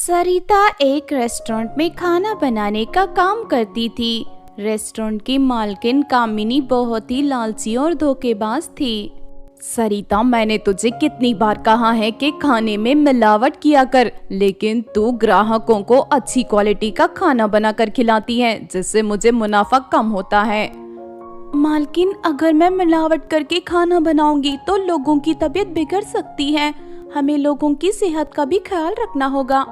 सरिता एक रेस्टोरेंट में खाना बनाने का काम करती थी। रेस्टोरेंट की मालकिन कामिनी बहुत ही लालची और धोखेबाज थी। सरिता, मैंने तुझे कितनी बार कहा है कि खाने में मिलावट किया कर, लेकिन तू ग्राहकों को अच्छी क्वालिटी का खाना बनाकर खिलाती है, जिससे मुझे मुनाफा कम होता है। मालकिन, अगर मैं मिलावट करके खाना बनाऊंगी तो लोगों की तबीयत बिगड़ सकती है। हमें लोगों की सेहत का भी ख्याल रखना होगा।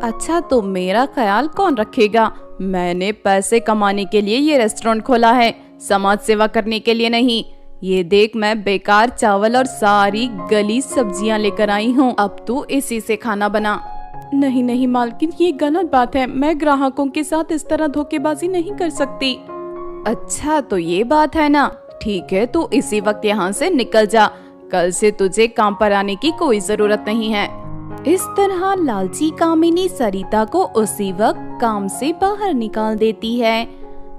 अच्छा, तो मेरा ख्याल कौन रखेगा? मैंने पैसे कमाने के लिए ये रेस्टोरेंट खोला है, समाज सेवा करने के लिए नहीं। ये देख, मैं बेकार चावल और सारी गली सब्जियां लेकर आई हूँ। अब तू इसी से खाना बना। नहीं नहीं मालकिन, ये गलत बात है। मैं ग्राहकों के साथ इस तरह धोखेबाजी नहीं कर सकती। अच्छा, तो ये बात है ना। ठीक है, तू इसी वक्त यहाँ से निकल जा। कल से तुझे काम पर आने की कोई जरूरत नहीं है। इस तरह लालची कामिनी सरिता को उसी वक्त काम से बाहर निकाल देती है।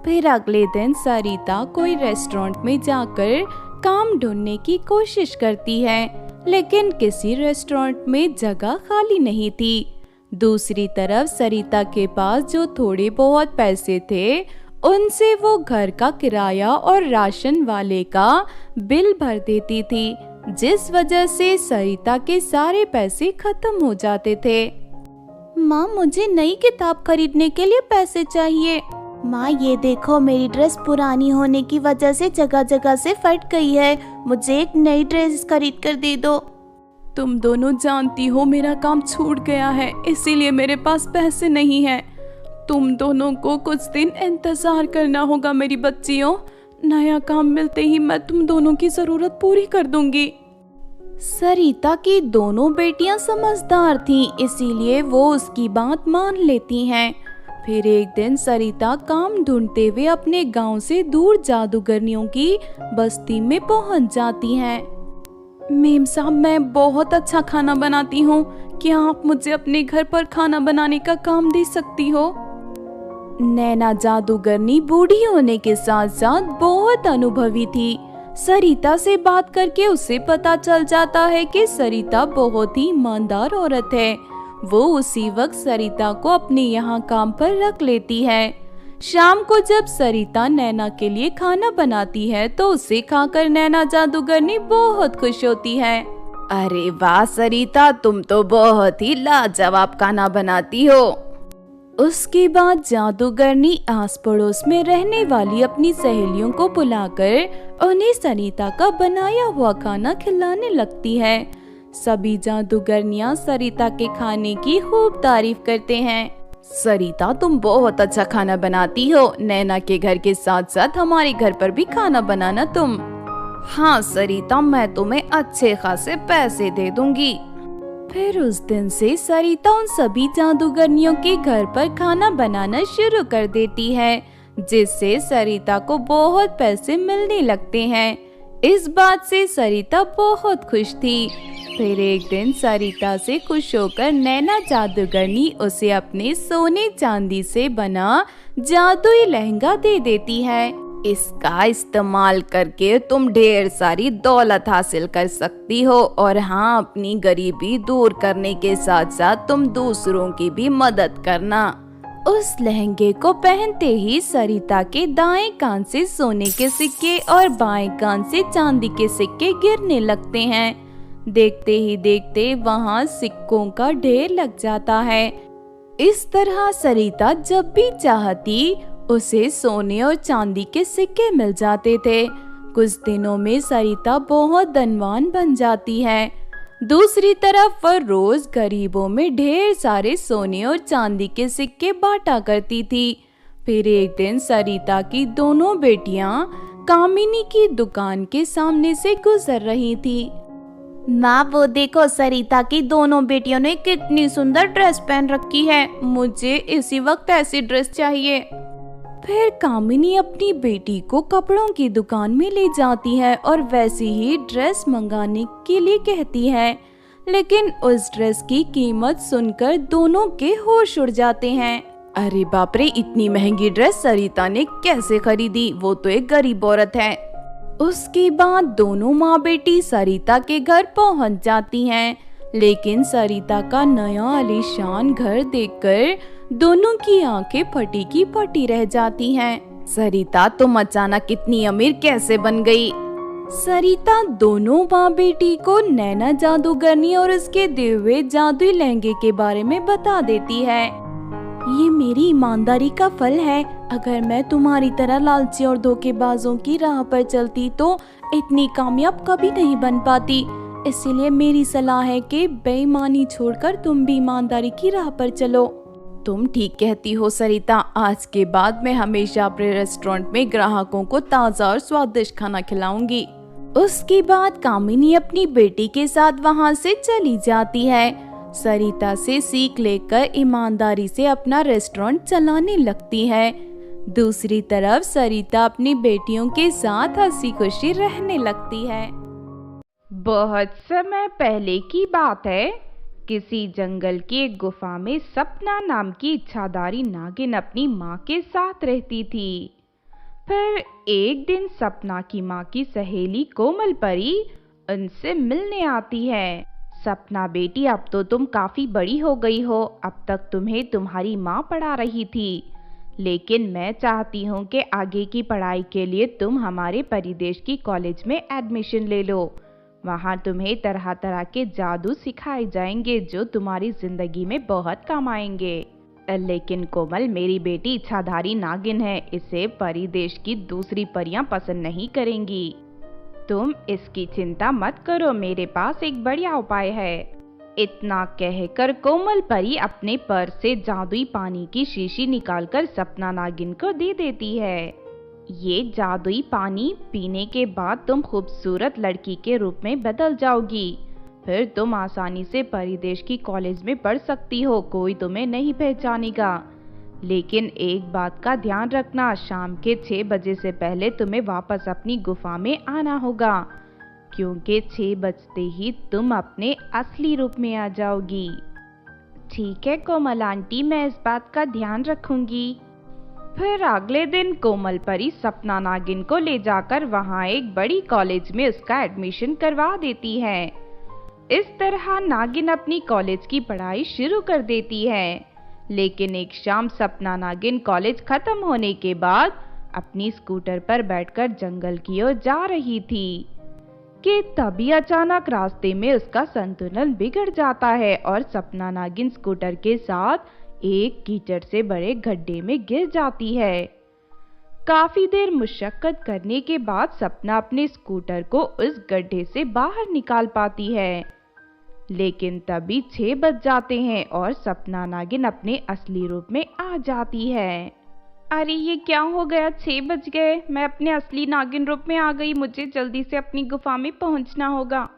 फिर अगले दिन सरिता कोई रेस्टोरेंट में जाकर काम ढूंढने की कोशिश करती है, लेकिन किसी रेस्टोरेंट में जगह खाली नहीं थी। दूसरी तरफ सरिता के पास जो थोड़े बहुत पैसे थे, उनसे वो घर का किराया और राशन वाले का बिल भर देती थी, जिस वजह से सरिता के सारे पैसे खत्म हो जाते थे। माँ, मुझे नई किताब खरीदने के लिए पैसे चाहिए। माँ, ये देखो, मेरी ड्रेस पुरानी होने की वजह से जगह जगह से फट गई है। मुझे एक नई ड्रेस खरीद कर दे दो। तुम दोनों जानती हो मेरा काम छूट गया है, इसीलिए मेरे पास पैसे नहीं है। तुम दोनों को कुछ दिन इंतजार करना होगा मेरी बच्चियों। नया काम मिलते ही मैं तुम दोनों की जरूरत पूरी कर दूंगी। सरिता की दोनों बेटियां समझदार थीं, इसीलिए वो उसकी बात मान लेती हैं। फिर एक दिन सरिता काम ढूंढते हुए अपने गांव से दूर जादूगरनियों की बस्ती में पहुंच जाती हैं। मेम साहब, मैं बहुत अच्छा खाना बनाती हूँ। क्या आप मुझे अपने घर पर खाना बनाने का काम दे सकती हो? नैना जादूगरनी बूढ़ी होने के साथ साथ बहुत अनुभवी थी। सरिता से बात करके उसे पता चल जाता है कि सरिता बहुत ही ईमानदार औरत है। वो उसी वक्त सरिता को अपने यहाँ काम पर रख लेती है। शाम को जब सरिता नैना के लिए खाना बनाती है तो उसे खाकर नैना जादूगरनी बहुत खुश होती है। अरे वाह सरिता, तुम तो बहुत ही लाजवाब खाना बनाती हो। उसके बाद जादूगरनी आस पड़ोस में रहने वाली अपनी सहेलियों को बुलाकर उन्हें सरिता का बनाया हुआ खाना खिलाने लगती है। सभी जादूगरनियां सरिता के खाने की खूब तारीफ करते हैं। सरिता, तुम बहुत अच्छा खाना बनाती हो। नैना के घर के साथ साथ हमारे घर पर भी खाना बनाना तुम। हाँ सरिता, मैं तुम्हें अच्छे खासे पैसे दे दूंगी। फिर उस दिन से सरिता उन सभी जादूगरनियों के घर पर खाना बनाना शुरू कर देती है, जिससे सरिता को बहुत पैसे मिलने लगते हैं। इस बात से सरिता बहुत खुश थी। फिर एक दिन सरिता से खुश होकर नैना जादूगरनी उसे अपने सोने चांदी से बना जादुई लहंगा दे देती है। इसका इस्तेमाल करके तुम ढेर सारी दौलत हासिल कर सकती हो, और हाँ, अपनी गरीबी दूर करने के साथ साथ तुम दूसरों की भी मदद करना। उस लहंगे को पहनते ही सरिता के दाएं कान से सोने के सिक्के और बाएं कान से चांदी के सिक्के गिरने लगते हैं। देखते ही देखते वहाँ सिक्कों का ढेर लग जाता है। इस तरह सरिता जब भी चाहती उसे सोने और चांदी के सिक्के मिल जाते थे। कुछ दिनों में सरिता बहुत धनवान बन जाती है। दूसरी तरफ वह रोज गरीबों में ढेर सारे सोने और चांदी के सिक्के बांटा करती थी। फिर एक दिन सरिता की दोनों बेटियां कामिनी की दुकान के सामने से गुजर रही थी। माँ, वो देखो, सरिता की दोनों बेटियों ने कितनी सुंदर ड्रेस पहन रखी है। मुझे इसी वक्त ऐसी ड्रेस चाहिए। फिर कामिनी अपनी बेटी को कपड़ों की दुकान में ले जाती है और वैसी ही ड्रेस मंगाने के लिए कहती है, लेकिन उस ड्रेस की कीमत सुनकर दोनों के होश उड़ जाते हैं। अरे बाप रे, इतनी महंगी ड्रेस सरिता ने कैसे खरीदी? वो तो एक गरीब औरत है। उसके बाद दोनों माँ बेटी सरिता के घर पहुँच जाती हैं, लेकिन सरिता का नया आलीशान घर देखकर दोनों की आंखें फटी की फटी रह जाती हैं। सरिता, तुम अचानक इतनी अमीर कैसे बन गई? सरिता दोनों माँ बेटी को नैना जादूगरनी और उसके दिए हुए जादुई लहंगे के बारे में बता देती है। ये मेरी ईमानदारी का फल है। अगर मैं तुम्हारी तरह लालची और धोखेबाजों की राह पर चलती तो इतनी कामयाब कभी नहीं बन पाती। इसीलिए मेरी सलाह है कि बेईमानी छोड़कर तुम भी ईमानदारी की राह पर चलो। तुम ठीक कहती हो सरिता। आज के बाद मैं हमेशा अपने रेस्टोरेंट में ग्राहकों को ताज़ा और स्वादिष्ट खाना खिलाऊंगी। उसके बाद कामिनी अपनी बेटी के साथ वहां से चली जाती है। सरिता से सीख लेकर ईमानदारी से अपना रेस्टोरेंट चलाने लगती है। दूसरी तरफ सरिता अपनी बेटियों के साथ हंसी खुशी रहने लगती है। बहुत समय पहले की बात है। किसी जंगल की एक गुफा में सपना नाम की इच्छाधारी नागिन अपनी माँ के साथ रहती थी। फिर एक दिन सपना की माँ की सहेली कोमल परी उनसे मिलने आती है। सपना बेटी, अब तो तुम काफी बड़ी हो गई हो। अब तक तुम्हें तुम्हारी माँ पढ़ा रही थी, लेकिन मैं चाहती हूँ कि आगे की पढ़ाई के लिए तुम हमारे परिदेश की कॉलेज में एडमिशन ले लो। वहाँ तुम्हें तरह तरह के जादू सिखाए जाएंगे जो तुम्हारी जिंदगी में बहुत काम आएंगे। लेकिन कोमल, मेरी बेटी इच्छाधारी नागिन है। इसे परिदेश की दूसरी परियां पसंद नहीं करेंगी। तुम इसकी चिंता मत करो, मेरे पास एक बढ़िया उपाय है। इतना कहकर कोमल परी अपने पर्स से जादुई पानी की शीशी निकालकर सपना नागिन को दे देती है। ये जादुई पानी पीने के बाद तुम खूबसूरत लड़की के रूप में बदल जाओगी। फिर तुम आसानी से परिदेश की कॉलेज में पढ़ सकती हो। कोई तुम्हें नहीं पहचानेगा। लेकिन एक बात का ध्यान रखना, शाम के 6 बजे से पहले तुम्हें वापस अपनी गुफा में आना होगा, क्योंकि 6 बजते ही तुम अपने असली रूप में आ जाओगी। ठीक है कोमल आंटी, मैं इस बात का ध्यान रखूंगी। फिर अगले दिन कोमल परी सपना नागिन को ले जाकर वहाँ एक बड़ी कॉलेज में उसका एडमिशन करवा देती है। इस तरह नागिन अपनी कॉलेज की पढ़ाई शुरू कर देती है। लेकिन एक शाम सपना नागिन कॉलेज खत्म होने के बाद अपनी स्कूटर पर बैठकर जंगल की ओर जा रही थी कि तभी अचानक रास्ते में उसका संतुलन बिगड़ जाता है और सपना नागिन स्कूटर के साथ एक कीचड़ से बड़े गड्ढे में गिर जाती है। काफी देर मुशक्कत करने के बाद सपना अपने स्कूटर को उस गड्ढे से बाहर निकाल पाती है। लेकिन तभी 6 बज जाते हैं और सपना नागिन अपने असली रूप में आ जाती है। अरे ये क्या हो गया, 6 बज गए, मैं अपने असली नागिन रूप में आ गई। मुझे जल्दी से अपनी गुफा में पहुंचना होगा।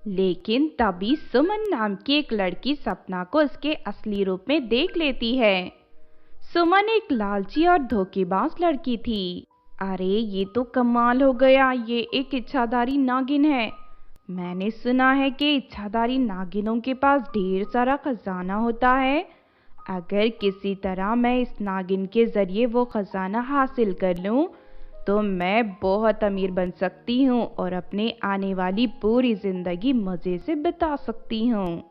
लेकिन तभी सुमन नाम की एक लड़की सपना को उसके असली रूप में देख लेती है। सुमन एक लालची और धोखेबाज लड़की थी। अरे ये तो कमाल हो गया, ये एक इच्छाधारी नागिन है। मैंने सुना है कि इच्छाधारी नागिनों के पास ढेर सारा खजाना होता है। अगर किसी तरह मैं इस नागिन के जरिए वो खजाना हासिल कर लूं तो मैं बहुत अमीर बन सकती हूँ और अपने आने वाली पूरी जिंदगी मजे से बिता सकती हूँ।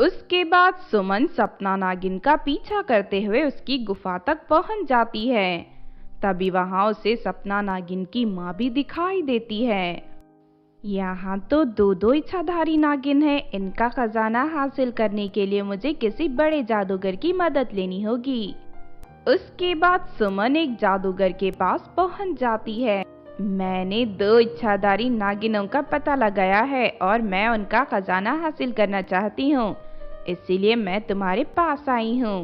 उसके बाद सुमन सपना नागिन का पीछा करते हुए उसकी गुफा तक पहुँच जाती है। तभी वहाँ उसे सपना नागिन की माँ भी दिखाई देती है। यहाँ तो 2 इच्छाधारी नागिन है। इनका खजाना हासिल करने के लिए मुझे किसी बड़े जादूगर की मदद लेनी होगी। उसके बाद सुमन एक जादूगर के पास पहुंच जाती है। मैंने 2 इच्छाधारी नागिनों का पता लगाया है और मैं उनका खजाना हासिल करना चाहती हूँ, इसीलिए मैं तुम्हारे पास आई हूँ।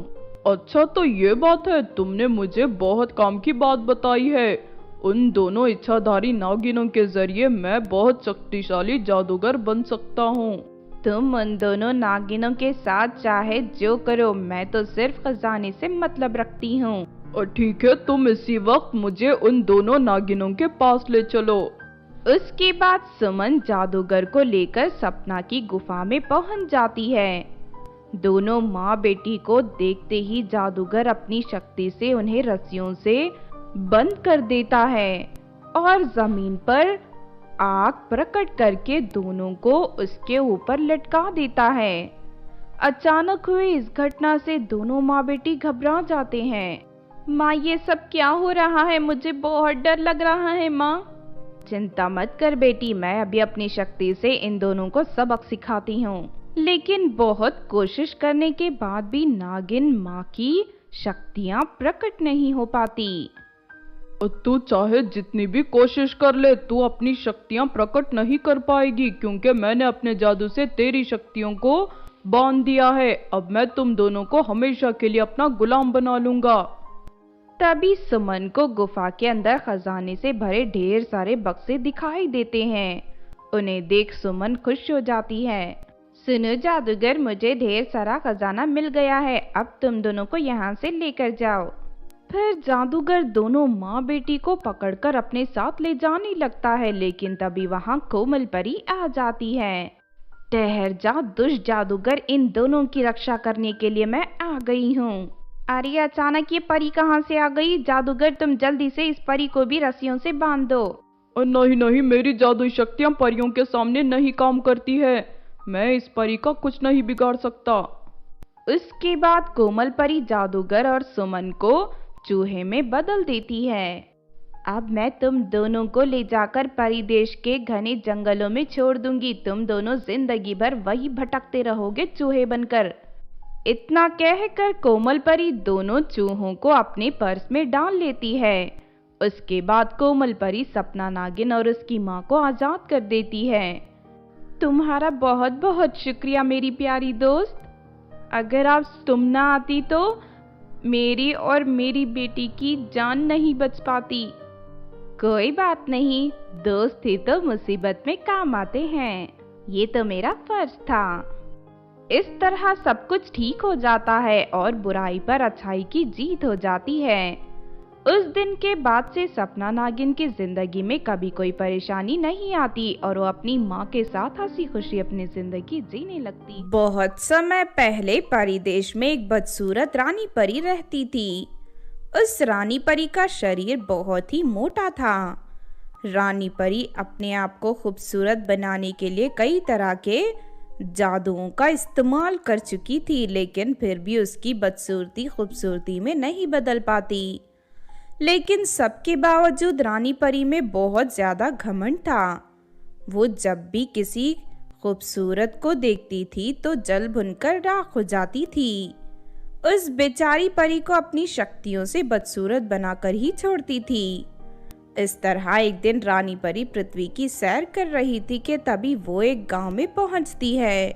अच्छा तो ये बात है, तुमने मुझे बहुत काम की बात बताई है। उन दोनों इच्छाधारी नागिनों के जरिए मैं बहुत शक्तिशाली जादूगर बन सकता हूँ। तुम उन दोनों नागिनों के साथ चाहे जो करो, मैं तो सिर्फ खजाने से मतलब रखती हूँ। और ठीक है, तुम इसी वक्त मुझे उन दोनों नागिनों के पास ले चलो। उसके बाद सुमन जादूगर को लेकर सपना की गुफा में पहुंच जाती है। दोनों माँ बेटी को देखते ही जादूगर अपनी शक्ति से उन्हें रस्सियों से बंद कर देता है और जमीन पर आग प्रकट करके दोनों को उसके ऊपर लटका देता है। अचानक हुई इस घटना से दोनों माँ बेटी घबरा जाते हैं। माँ, ये सब क्या हो रहा है? मुझे बहुत डर लग रहा है माँ। चिंता मत कर बेटी, मैं अभी अपनी शक्ति से इन दोनों को सबक सिखाती हूँ। लेकिन बहुत कोशिश करने के बाद भी नागिन माँ की शक्तियाँ प्रकट नहीं हो पाती। और तू चाहे जितनी भी कोशिश कर ले, तू अपनी शक्तियां प्रकट नहीं कर पाएगी, क्योंकि मैंने अपने जादू से तेरी शक्तियों को बांध दिया है। अब मैं तुम दोनों को हमेशा के लिए अपना गुलाम बना लूंगा। तभी सुमन को गुफा के अंदर खजाने से भरे ढेर सारे बक्से दिखाई देते हैं। उन्हें देख सुमन खुश हो जाती है। सुनो जादूगर, मुझे ढेर सारा खजाना मिल गया है, अब तुम दोनों को यहाँ से लेकर जाओ। फिर जादूगर दोनों माँ बेटी को पकड़कर अपने साथ ले जाने लगता है, लेकिन तभी वहाँ कोमल परी आ जाती है। ठहर जा दुष्ट जादूगर, इन दोनों की रक्षा करने के लिए मैं आ गई हूँ। अरे अचानक ये परी कहाँ से आ गई? जादूगर, तुम जल्दी से इस परी को भी रस्सियों से बांध दो। और नहीं नहीं, मेरी जादुई शक्तियां परियों के सामने नहीं काम करती है। मैं इस परी का कुछ नहीं बिगाड़ सकता। उसके बाद कोमल परी जादूगर और सुमन को चूहे में बदल देती है। अब मैं तुम दोनों को ले जाकर परी देश के घने जंगलों में छोड़ दूंगी। तुम दोनों जिंदगी भर वही भटकते रहोगे चूहे बनकर। इतना कहकर कोमल परी दोनों चूहों को अपने पर्स में डाल लेती है। उसके बाद कोमल परी सपना नागिन और उसकी माँ को आजाद कर देती है। तुम्हारा बहुत बहुत शुक्रिया मेरी प्यारी दोस्त। अगर आप तुम ना आती तो मेरी और मेरी बेटी की जान नहीं बच पाती। कोई बात नहीं, दोस्त ही तो मुसीबत में काम आते हैं। ये तो मेरा फर्ज था। इस तरह सब कुछ ठीक हो जाता है और बुराई पर अच्छाई की जीत हो जाती है। उस दिन के बाद से सपना नागिन की जिंदगी में कभी कोई परेशानी नहीं आती और वो अपनी माँ के साथ हंसी खुशी अपनी जिंदगी जीने लगती। बहुत समय पहले परी देश में एक बदसूरत रानी परी रहती थी। उस रानी परी का शरीर बहुत ही मोटा था। रानी परी अपने आप को खूबसूरत बनाने के लिए कई तरह के जादुओं का इस्तेमाल कर चुकी थी, लेकिन फिर भी उसकी बदसूरती खूबसूरती में नहीं बदल पाती। लेकिन सबके बावजूद रानी परी में बहुत ज्यादा घमंड था। वो जब भी किसी खूबसूरत को देखती थी तो जल भुनकर राख हो जाती थी। उस बेचारी परी को अपनी शक्तियों से बदसूरत बनाकर ही छोड़ती थी। इस तरह एक दिन रानी परी पृथ्वी की सैर कर रही थी कि तभी वो एक गांव में पहुंचती है,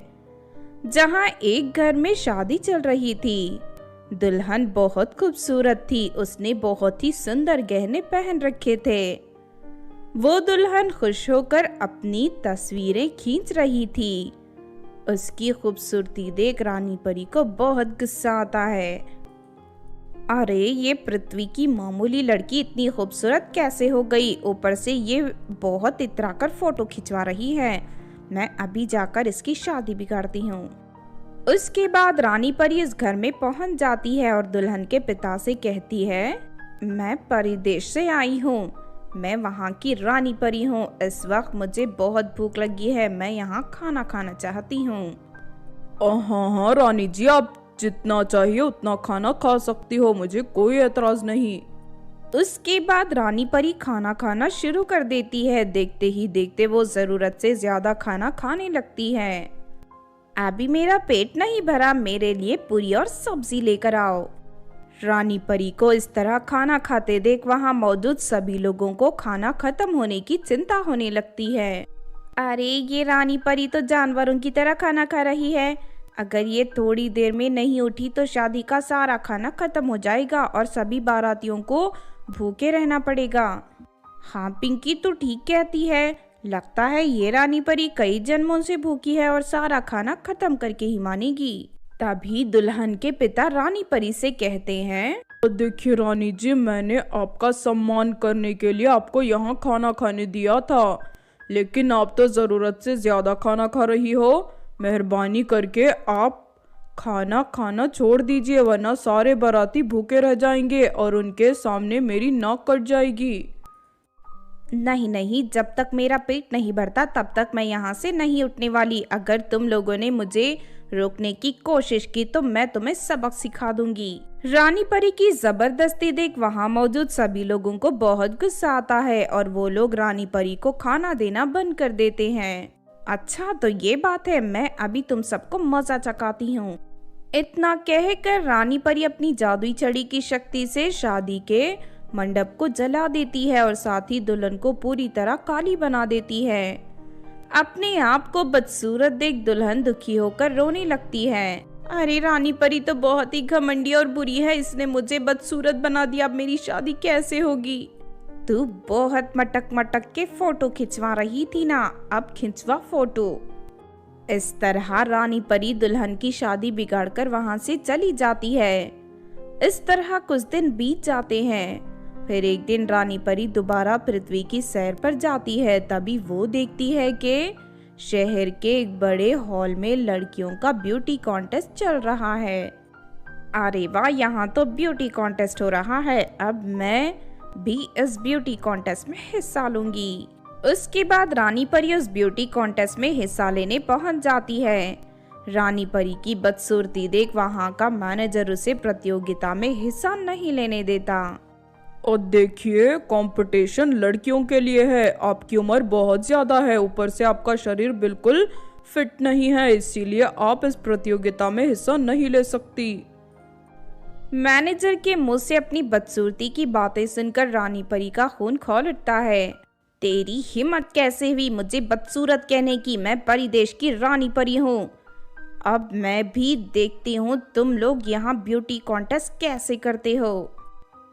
जहां एक घर में शादी चल रही थी। दुल्हन बहुत खूबसूरत थी। उसने बहुत ही सुंदर गहने पहन रखे थे। वो दुल्हन खुश होकर अपनी तस्वीरें खींच रही थी। उसकी खूबसूरती देख रानी परी को बहुत गुस्सा आता है। अरे, ये पृथ्वी की मामूली लड़की इतनी खूबसूरत कैसे हो गई? ऊपर से ये बहुत इतराकर फोटो खिंचवा रही है। मैं अभी जाकर इसकी शादी बिगाड़ती हूँ। उसके बाद रानी परी इस घर में पहुंच जाती है और दुल्हन के पिता से कहती है, मैं परी देश से आई हूँ। मैं वहाँ की रानी परी हूँ। इस वक्त मुझे बहुत भूख लगी है। मैं यहाँ खाना खाना चाहती हूँ। हाँ हाँ रानी जी, आप जितना चाहिए उतना खाना खा सकती हो, मुझे कोई एतराज नहीं। उसके बाद रानी परी खाना खाना शुरू कर देती है। देखते ही देखते वो जरूरत से ज्यादा खाना खाने लगती है। अभी मेरा पेट नहीं भरा, मेरे लिए पूरी और सब्जी लेकर आओ। रानी परी को इस तरह खाना खाते देख वहां मौजूद सभी लोगों को खाना खत्म होने की चिंता होने लगती है। अरे, ये रानी परी तो जानवरों की तरह खाना खा रही है। अगर ये थोड़ी देर में नहीं उठी तो शादी का सारा खाना खत्म हो जाएगा और सभी बारातियों को भूखे रहना पड़ेगा। हाँ पिंकी, तो ठीक कहती है। लगता है ये रानी परी कई जन्मों से भूखी है और सारा खाना खत्म करके ही मानेगी। तभी दुल्हन के पिता रानी परी से कहते हैं, देखिए रानी जी, मैंने आपका सम्मान करने के लिए आपको यहाँ खाना खाने दिया था, लेकिन आप तो जरूरत से ज्यादा खाना खा रही हो। मेहरबानी करके आप खाना खाना छोड़ दीजिए, वरना सारे बाराती भूखे रह जाएंगे और उनके सामने मेरी नाक कट जाएगी। नहीं नहीं, जब तक मेरा पेट नहीं भरता तब तक मैं यहाँ से नहीं उठने वाली। अगर तुम लोगों ने मुझे रोकने की कोशिश की तो मैं तुम्हें सबक सिखा दूंगी। रानी परी की जबरदस्ती देख वहाँ मौजूद सभी लोगों को बहुत गुस्सा आता है और वो लोग रानी परी को खाना देना बंद कर देते हैं। अच्छा तो ये बात है, मैं अभी तुम सबको मजा चखाती हूँ। इतना कहकर रानी परी अपनी जादुई छड़ी की शक्ति से शादी के मंडप को जला देती है और साथ ही दुल्हन को पूरी तरह काली बना देती है। अपने आप को बदसूरत देख दुल्हन दुखी होकर रोने लगती है। अरे रानी परी तो बहुत ही घमंडी और बुरी है, इसने मुझे बदसूरत बना दिया, अब मेरी शादी कैसे होगी। तू बहुत मटक मटक के फोटो खिंचवा रही थी ना, अब खिंचवा फोटो। इस तरह रानी परी दुल्हन की शादी बिगाड़कर वहां से चली जाती है। इस तरह कुछ दिन बीत जाते हैं। फिर एक दिन रानी परी दोबारा पृथ्वी की सैर पर जाती है। तभी वो देखती है कि शहर के एक बड़े हॉल में लड़कियों का ब्यूटी कॉन्टेस्ट चल रहा है। अरे वाह, यहाँ तो ब्यूटी कॉन्टेस्ट हो रहा है, अब मैं भी इस ब्यूटी कॉन्टेस्ट में हिस्सा लूंगी। उसके बाद रानी परी उस ब्यूटी कॉन्टेस्ट में हिस्सा लेने पहुंच जाती है। रानी परी की बदसूरती देख वहां का मैनेजर उसे प्रतियोगिता में हिस्सा नहीं लेने देता। और देखिए, कंपटीशन लड़कियों के लिए है, आपकी उम्र बहुत ज्यादा है, ऊपर से आपका शरीर बिल्कुल फिट नहीं है, इसीलिए आप इस प्रतियोगिता में हिस्सा नहीं ले सकती। मैनेजर के मुंह से अपनी बदसूरती की बातें सुनकर रानी परी का खून खौल उठता है। तेरी हिम्मत कैसे हुई मुझे बदसूरत कहने की, मैं परी देश की रानी परी हूँ। अब मैं भी देखती हूँ तुम लोग यहाँ ब्यूटी कॉन्टेस्ट कैसे करते हो।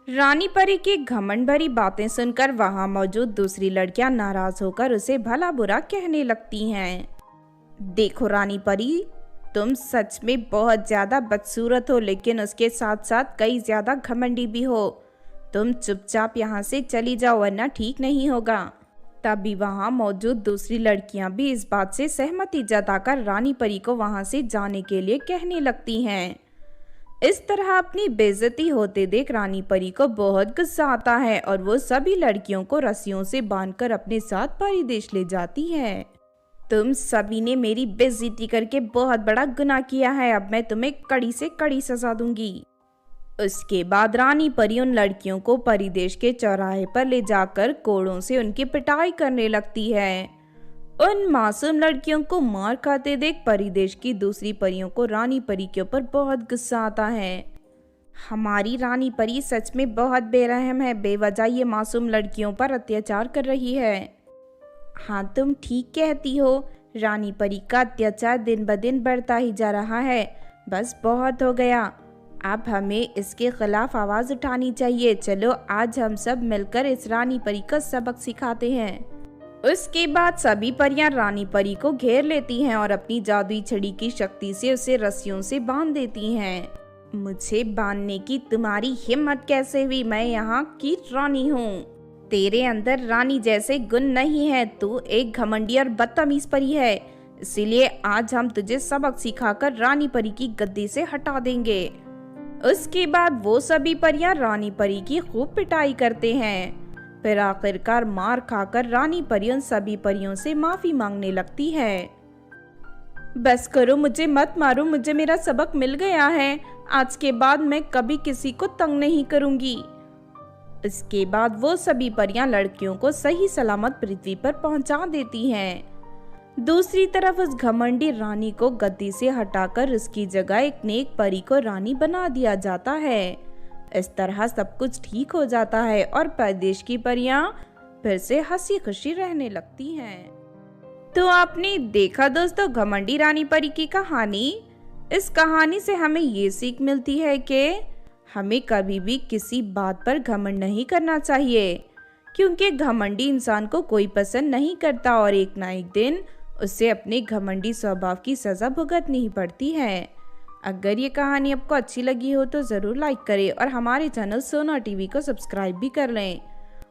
रानी परी की घमंड भरी बातें सुनकर वहां मौजूद दूसरी लड़कियां नाराज होकर उसे भला बुरा कहने लगती हैं। देखो रानी परी, तुम सच में बहुत ज्यादा बदसूरत हो, लेकिन उसके साथ साथ कई ज्यादा घमंडी भी हो। तुम चुपचाप यहाँ से चली जाओ वरना ठीक नहीं होगा। तभी वहां मौजूद दूसरी लड़कियां भी इस बात से सहमति जताकर रानी परी को वहां से जाने के लिए कहने लगती हैं। इस तरह अपनी बेइज्जती होते देख रानी परी को बहुत गुस्सा आता है और वो सभी लड़कियों को रस्सियों से बांधकर अपने साथ परी देश ले जाती है। तुम सभी ने मेरी बेइज्जती करके बहुत बड़ा गुनाह किया है, अब मैं तुम्हें कड़ी से कड़ी सजा दूंगी। उसके बाद रानी परी उन लड़कियों को परी देश के चौराहे पर ले जाकर कोड़ों से उनकी पिटाई करने लगती है। उन मासूम लड़कियों को मार खाते देख परी देश की दूसरी परियों को रानी परी के ऊपर बहुत गुस्सा आता है। हमारी रानी परी सच में बहुत बेरहम है, बेवजह ये मासूम लड़कियों पर अत्याचार कर रही है। हाँ तुम ठीक कहती हो, रानी परी का अत्याचार दिन ब दिन बढ़ता ही जा रहा है। बस बहुत हो गया, अब हमें इसके खिलाफ आवाज उठानी चाहिए। चलो आज हम सब मिलकर इस रानी परी को सबक सिखाते हैं। उसके बाद सभी परियां रानी परी को घेर लेती हैं और अपनी जादुई छड़ी की शक्ति से उसे रस्सियों से बांध देती हैं। मुझे बांधने की तुम्हारी हिम्मत कैसे हुई? मैं यहाँ की रानी हूँ। तेरे अंदर रानी जैसे गुण नहीं है, तू एक घमंडी और बदतमीज परी है, इसीलिए आज हम तुझे सबक सिखाकर रानी परी की गद्दी से हटा देंगे। उसके बाद वो सभी परियां रानी परी की खूब पिटाई करते हैं। फिर आखिरकार मार खाकर रानी परी उन सभी परियों से माफी मांगने लगती है। बस करो, मुझे मत मारो, मुझे मेरा सबक मिल गया है। आज के बाद मैं कभी किसी को तंग नहीं करूंगी। इसके बाद वो सभी परियां लड़कियों को सही सलामत पृथ्वी पर पहुंचा देती हैं। दूसरी तरफ उस घमंडी रानी को गद्दी से हटाकर उसकी जगह एक नेक परी को रानी बना दिया जाता है। इस तरह सब कुछ ठीक हो जाता है और परदेश की परियां फिर से हंसी खुशी रहने लगती हैं। तो आपने देखा दोस्तों घमंडी रानी परी की कहानी। इस कहानी से हमें ये सीख मिलती है कि हमें कभी भी किसी बात पर घमंड नहीं करना चाहिए, क्योंकि घमंडी इंसान को कोई पसंद नहीं करता और एक ना एक दिन उसे अपने घमंडी स्वभाव की सजा भुगतनी ही पड़ती है। अगर ये कहानी आपको अच्छी लगी हो तो ज़रूर लाइक करें और हमारे चैनल सोना टीवी को सब्सक्राइब भी कर लें।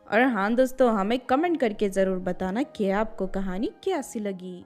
और हाँ दोस्तों, हमें कमेंट करके ज़रूर बताना कि आपको कहानी कैसी लगी।